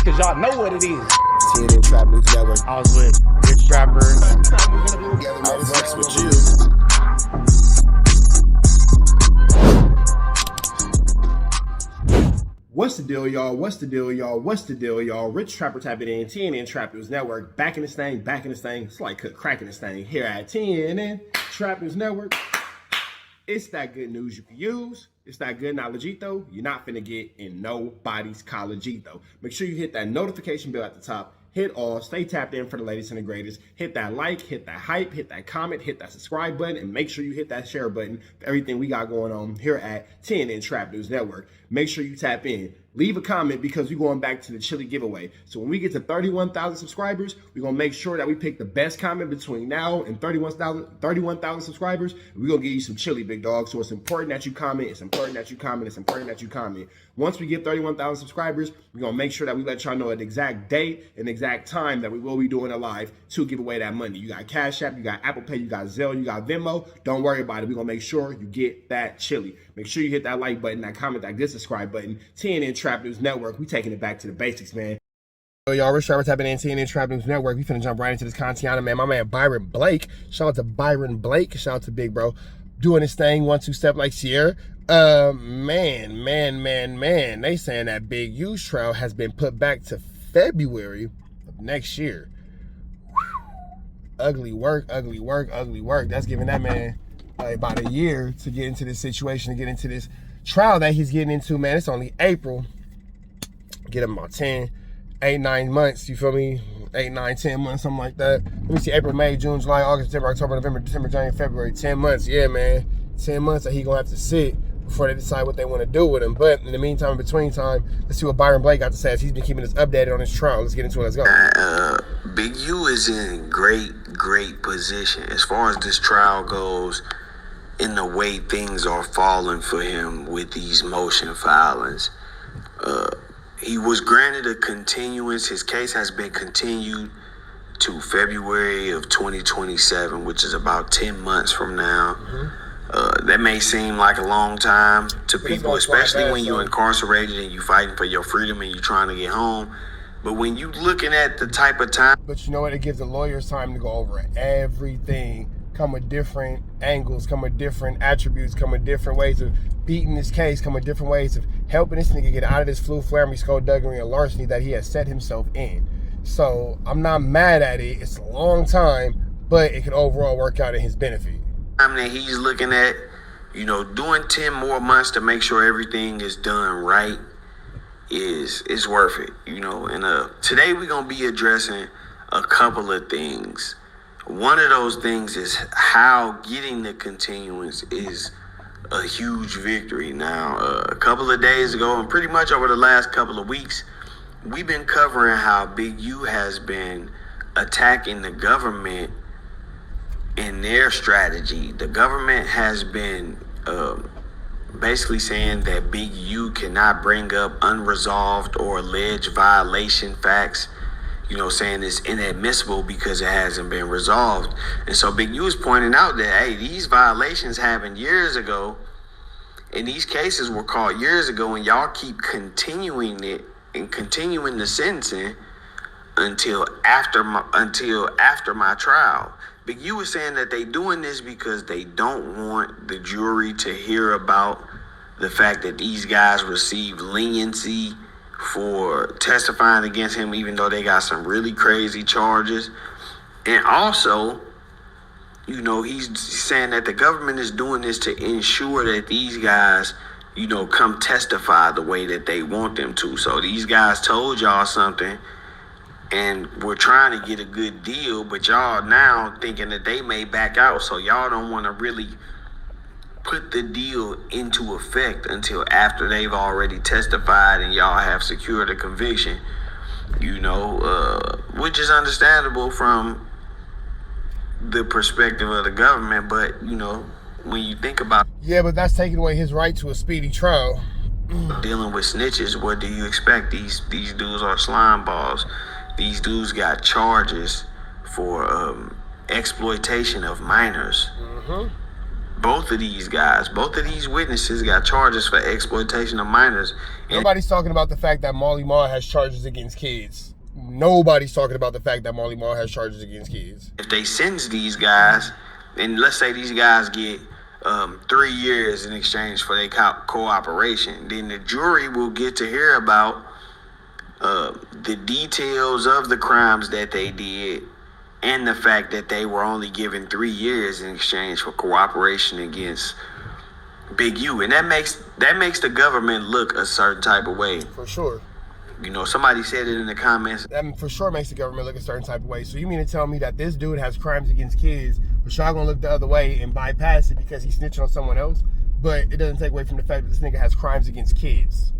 cause y'all know what it is. TNN Trap News Network. I was with Rich Trapper. I flex with you. What's the deal, y'all? What's the deal, y'all? What's the deal, y'all? Rich Trapper tapping in, TNN Trap News Network. Back in this thing, back in this thing. It's like cracking this thing here at TNN Trap News Network. It's that good news you can use. It's that good knowledgeito you're not finna get in nobody's collegeito. Make sure you hit that notification bell at the top. Hit all, stay tapped in for the latest and the greatest. Hit that like, hit that hype, hit that comment, hit that subscribe button, and make sure you hit that share button for everything we got going on here at TNN Trap News Network. Make sure you tap in. Leave a comment because we're going back to the chili giveaway. So when we get to 31,000 subscribers, we're going to make sure that we pick the best comment between now and 31,000 subscribers. We're going to give you some chili, big dog. So it's important that you comment. It's important that you comment. It's important that you comment. Once we get 31,000 subscribers, we're going to make sure that we let y'all know an exact date and exact time that we will be doing a live to give away that money. You got Cash App, you got Apple Pay, you got Zelle, you got Venmo. Don't worry about it. We're going to make sure you get that chili. Make sure you hit that like button, that comment, that good subscribe button. TNN Trap News Network. We taking it back to the basics, man. Yo, y'all, Rich Trapper tapping in, TNN Trap News Network. We finna jump right into this content, man. My man Byron Blake. Shout out to Byron Blake. Shout out to Big Bro. Doing this thing, 1-2 step like Sierra. Man. They saying that Big U's trial has been put back to February of next year. Ugly work. That's giving that man about a year to get into this situation, to get into this trial that he's getting into, man. It's only April. Get him about 8, 9 months, you feel me? 8, 9, 10 months, something like that. Let me see, April, May, June, July, August, September, October, November, December, January, February. 10 months, yeah, man. 10 months that he gonna have to sit before they decide what they want to do with him. But in the meantime, in between time, let's see what Byron Blake got to say as he's been keeping us updated on his trial. Let's get into it, let's go. Big U is in great position as far as this trial goes, in the way things are falling for him with these motion filings. He was granted a continuance. His case has been continued to February of 2027, which is about 10 months from now. That may seem like a long time to people, especially when you're incarcerated and you're fighting for your freedom and you're trying to get home. But when you looking at the type of time... But you know what? It gives the lawyers time to go over everything. Come with different angles, come with different attributes, come with different ways of beating this case, come with different ways of helping this nigga get out of this flamming, skullduggery, and larceny that he has set himself in. So I'm not mad at it. It's a long time, but it could overall work out in his benefit. That he's looking at, doing 10 more months to make sure everything is done right is worth it, And today we're gonna be addressing a couple of things. One of those things is how getting the continuance is a huge victory. Now, a couple of days ago, and pretty much over the last couple of weeks, we've been covering how Big U has been attacking the government in their strategy. The government has been basically saying that Big U cannot bring up unresolved or alleged violation facts, saying it's inadmissible because it hasn't been resolved. And so Big U is pointing out that, hey, these violations happened years ago, and these cases were caught years ago, and y'all keep continuing it and continuing the sentencing until after my trial. Big U is saying that they doing this because they don't want the jury to hear about the fact that these guys received leniency for testifying against him, even though they got some really crazy charges. And also, he's saying that the government is doing this to ensure that these guys, come testify the way that they want them to. So these guys told y'all something, and we're trying to get a good deal, but y'all now thinking that they may back out. So y'all don't want to really put the deal into effect until after they've already testified and y'all have secured a conviction, which is understandable from the perspective of the government. But, when you think about... Yeah, but that's taking away his right to a speedy trial. Dealing with snitches, what do you expect? These dudes are slime balls. These dudes got charges for exploitation of minors. both of these guys, both of these witnesses got charges for exploitation of minors. Nobody's talking about the fact that Marley Marl has charges against kids. Nobody's talking about the fact that Marley Marl has charges against kids. If they sentence these guys, and let's say these guys get 3 years in exchange for their cooperation, then the jury will get to hear about the details of the crimes that they did and the fact that they were only given 3 years in exchange for cooperation against Big U. And that makes the government look a certain type of way. For sure. You know, somebody said it in the comments. That for sure makes the government look a certain type of way. So you mean to tell me that this dude has crimes against kids, but y'all gonna look the other way and bypass it because he's snitching on someone else? But it doesn't take away from the fact that this nigga has crimes against kids.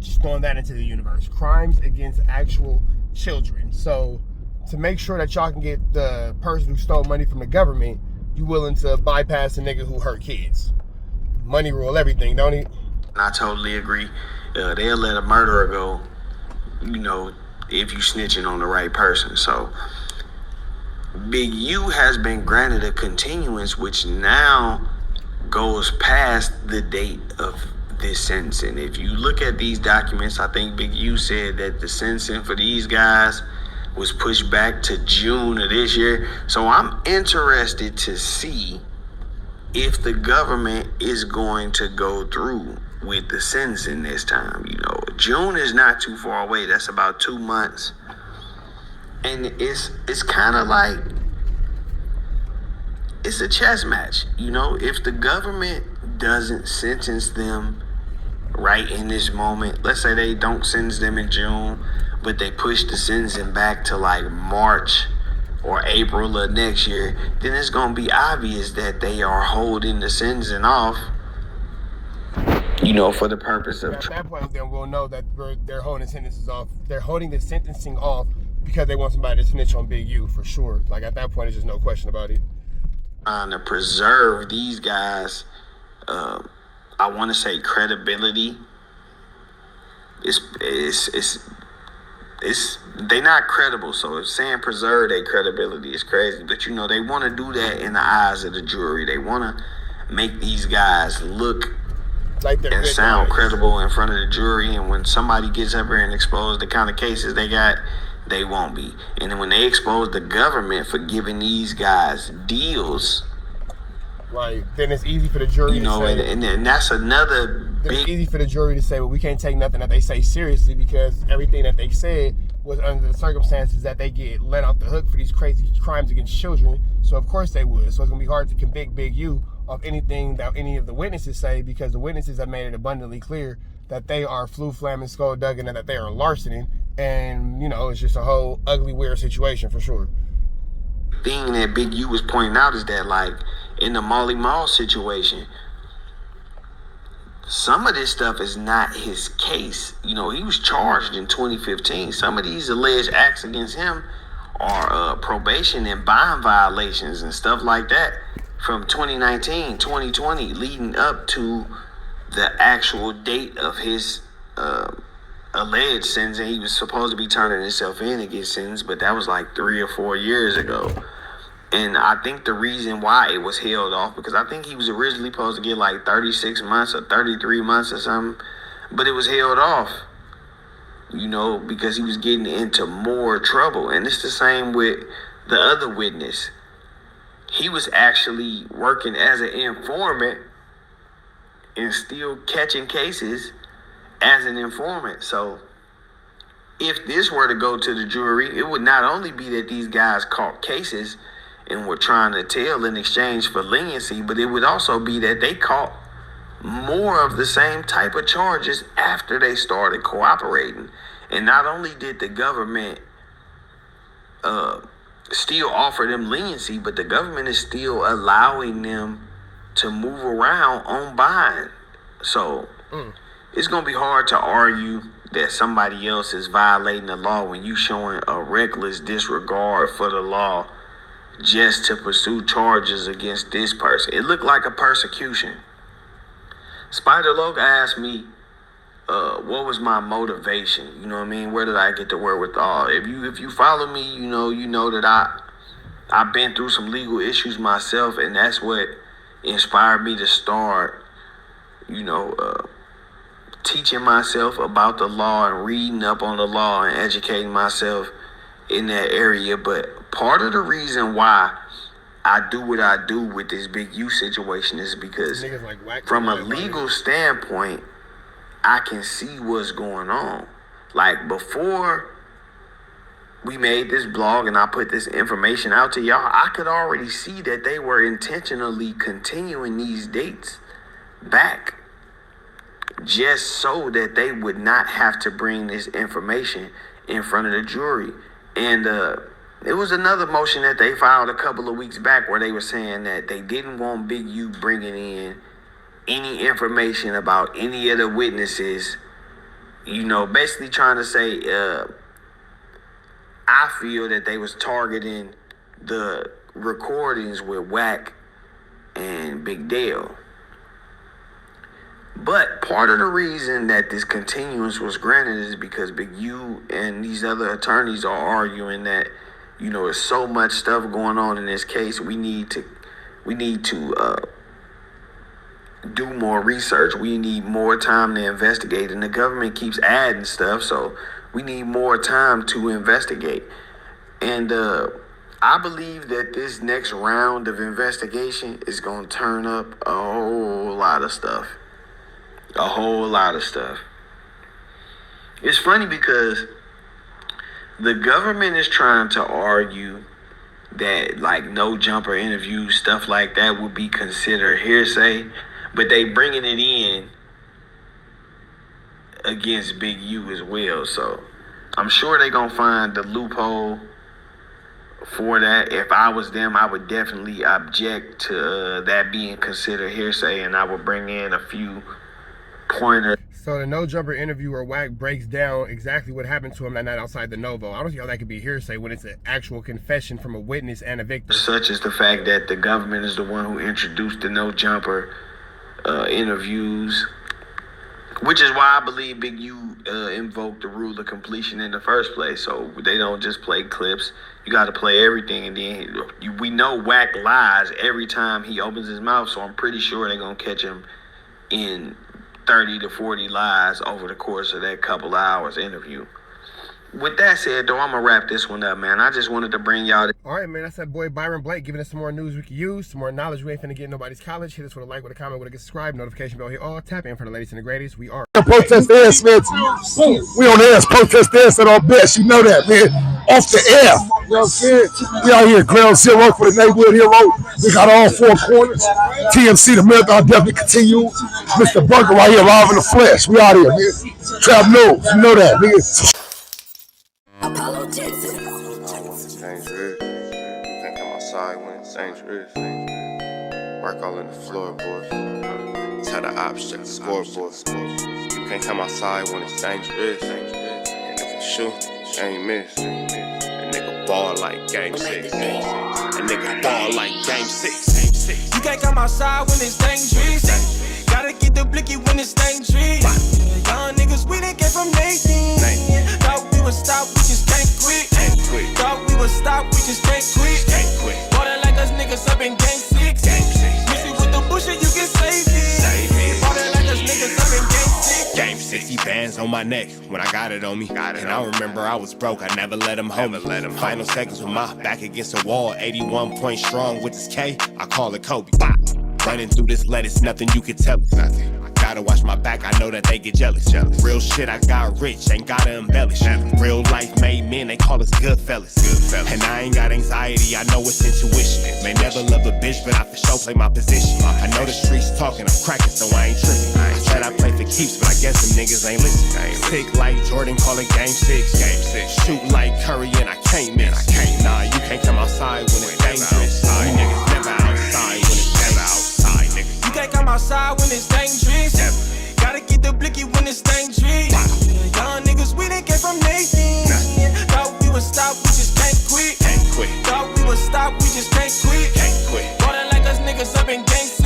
Just throwing that into the universe. Crimes against actual children. So to make sure that y'all can get the person who stole money from the government, you willing to bypass a nigga who hurt kids. Money rule everything, don't he? I totally agree. They'll let a murderer go, you know, if you snitching on the right person. So Big U has been granted a continuance, which now goes past the date of this sentencing. If you look at these documents, I think Big U said that the sentencing for these guys was pushed back to June of this year. So I'm interested to see if the government is going to go through with the sentencing this time. You know, June is not too far away. That's about 2 months. And it's kind of like, it's a chess match. You know, if the government doesn't sentence them right in this moment, let's say they don't sentence them in June, but they push the sentencing back to like March or April of next year, then it's going to be obvious that they are holding the sentencing off, you know, for the purpose of... At that point, then we'll know that they're holding the sentences off. They're holding the sentencing off because they want somebody to snitch on Big U, for sure. Like, at that point, there's just no question about it. Trying to preserve these guys, I want to say credibility. They not credible, so saying preserve their credibility is crazy. But you know, they want to do that in the eyes of the jury. They want to make these guys look like and sound credible in front of the jury. And when somebody gets up here and expose the kind of cases they got, they won't be. And then when they expose the government for giving these guys deals, right, then it's easy for the jury you know, to say, and that's another big... It's easy for the jury to say, well, we can't take nothing that they say seriously because everything that they said was under the circumstances that they get let off the hook for these crazy crimes against children. So of course they would. So it's gonna be hard to convict Big U of anything that any of the witnesses say, because the witnesses have made it abundantly clear that they are flamming, skullduggan, and that they are larcening. And, you know, it's just a whole ugly, weird situation for sure. Thing that Big U was pointing out is that, like, in the Marley Marl situation, some of this stuff is not his case. You know, he was charged in 2015. Some of these alleged acts against him are probation and bond violations and stuff like that from 2019, 2020, leading up to the actual date of his alleged sentence. He was supposed to be turning himself in to get sentenced, but that was like 3 or 4 years ago. And I think the reason why it was held off, because I think he was originally supposed to get like 36 months or 33 months or something, but it was held off, you know, because he was getting into more trouble. And it's the same with the other witness. He was actually working as an informant and still catching cases as an informant. So if this were to go to the jury, it would not only be that these guys caught cases and were trying to tell in exchange for leniency, but it would also be that they caught more of the same type of charges after they started cooperating. And not only did the government still offer them leniency, but the government is still allowing them to move around on bond. So it's going to be hard to argue that somebody else is violating the law when you showing a reckless disregard for the law just to pursue charges against this person. It looked like a persecution. Spider Loke asked me, what was my motivation? You know what I mean? Where did I get the wherewithal? If you follow me, you know that I've been through some legal issues myself, and that's what inspired me to start, teaching myself about the law and reading up on the law and educating myself in that area. But part of the reason why I do what I do with this Big U situation is because from a legal standpoint, I can see what's going on. Like, before we made this blog and I put this information out to y'all, I could already see that they were intentionally continuing these dates back just so that they would not have to bring this information in front of the jury. And it was another motion that they filed a couple of weeks back where they were saying that they didn't want Big U bringing in any information about any of the witnesses, basically trying to say, I feel that they was targeting the recordings with WACK and Big Dale. But part of the reason that this continuance was granted is because Big U and these other attorneys are arguing that, there's so much stuff going on in this case. We need to do more research. We need more time to investigate, and the government keeps adding stuff, so we need more time to investigate. And I believe that this next round of investigation is going to turn up a whole lot of stuff. A whole lot of stuff. It's funny because the government is trying to argue that, like, no jumper interviews, stuff like that would be considered hearsay, but they bringing it in against Big U as well. So I'm sure they're going to find the loophole for that. If I was them, I would definitely object to that being considered hearsay, and I would bring in a few pointers. So the no jumper interview where WACK breaks down exactly what happened to him that night outside the Novo. I don't see how that could be hearsay when it's an actual confession from a witness and a victim. Such as the fact that the government is the one who introduced the no jumper interviews, which is why I believe Big U invoked the rule of completion in the first place. So they don't just play clips. You got to play everything, and then we know WACK lies every time he opens his mouth. So I'm pretty sure they're gonna catch him in 30 to 40 lies over the course of that couple of hours interview. With that said, though, I'm going to wrap this one up, man. I just wanted to bring y'all... All right, man. That's that boy Byron Blake giving us some more news we can use, some more knowledge we ain't finna get in nobody's college. Hit us with a like, with a comment, with a subscribe, notification bell here. All tap in for the latest and the greatest. We are... Protest the air, Smith. We on the air. Protest the air at our best. You know that, man. Off the air. You know what I'm saying? We out here, ground zero for the neighborhood hero. We got all four corners. TMC, the marathon definitely continue. Mr. Bunker right here, live in the flesh. We out here, man. Trap knows. You know that, nigga. Dangerous. Can't come outside when it's dangerous. Work all in the floorboard. Tell the ops check the scoreboard. You can't come outside when it's dangerous. And if you shoot, you ain't miss. A nigga ball like game 6. A nigga ball like game 6. You can't come outside when it's dangerous. Gotta get the blicky when it's dangerous. Young niggas, we done came from Nathan. Thought we would stop, we just can't quit. Thought we would stop, we just can't quit. Bought it like us niggas up in gang 6. Miss it with the bullshit, you can save it. Bought it like us niggas up in gang 6. Game 60 bands on my neck when I got it on me. And I remember I was broke, I never let him hold me. Final seconds with my back against the wall. 81 points strong with this K, I call it Kobe. Running through this lettuce, nothing you can tell us. Gotta watch my back, I know that they get jealous. Real shit, I got rich, ain't gotta embellish. Real life made men, they call us good fellas. And I ain't got anxiety, I know it's intuition. May never love a bitch, but I for sure play my position. I know the streets talking, I'm cracking, so I ain't tripping. I said I play for keeps, but I guess them niggas ain't listening. Sick like Jordan, call it game 6. Shoot like Curry, and I can't miss. Nah, you can't come outside when it's dangerous. You niggas never outside when it's never outside, nigga. You can't come outside when it's dangerous. Gotta get the blicky when it's dangerous. Young niggas, we done came from Nathan. Thought we would stop, we just can't quit. Thought we would stop, we just can't quit. Bought it like us niggas up in gang 6.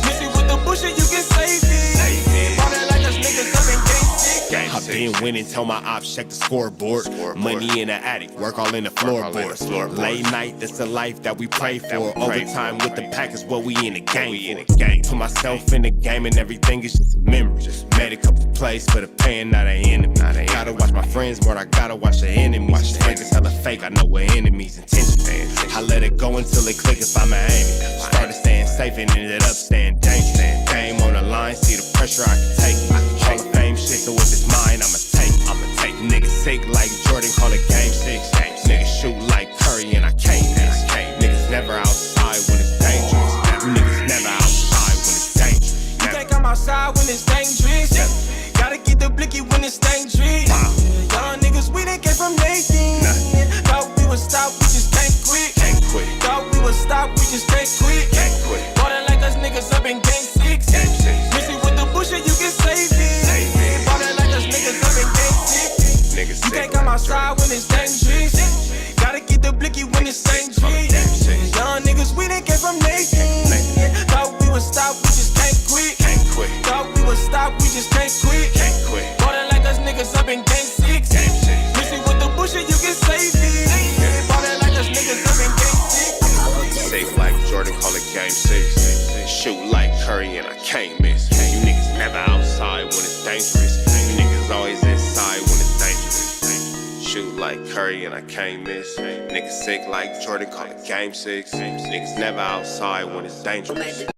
Miss it with the bullshit, you can save it. Bought it like us niggas up in gang 6. I've been went and told my ops, check the scoreboard. Money in the attic, work all in the floorboards. Late night, that's the life that we pray for. Overtime with the pack is what we in the game for. Put myself in the game and everything is just a memory. Made a couple plays for the pain, not an enemy. Gotta watch my friends more, I gotta watch the enemies. Friends is hella fake, I know what enemies intentions. I let it go until it click if I'm aiming. Started staying safe and ended up staying dangerous. Game on the line, see the pressure I can take. Hall of Fame shit, so if it's mine, I'ma take. Niggas sick like Jordan, call it game 6. Niggas shoot like Curry and I can't miss. Niggas never outside when it's dangerous. Niggas never outside when it's dangerous. You can't come outside when it's dangerous. Gotta get the blicky when it's dangerous. Young niggas, we done came from Nathan. Thought we would stop, we just can't quit. Thought we would stop, we just can't quit. Ballin' like us niggas up in game 6. Missy with the bullshit, you can save it. Ballin' like us niggas up in game 6. You can't come outside when it's dangerous. Gotta get the blicky when it's dangerous. Young niggas, we done came from Nathan. Thought we would stop, we just can't quit. Thought we would stop, we just can't quit. Ballin' like us niggas up in game 6. Missy with the bullshit, you can save it. Ballin' like us niggas up in game 6. Safe like Jordan, call it game 6. Shoot like Curry and I can't miss. You niggas never outside when it's dangerous. You niggas always inside when it's dangerous. Shoot like Curry and I can't miss. Niggas sick like Jordan, call it game 6. Niggas never outside when it's dangerous.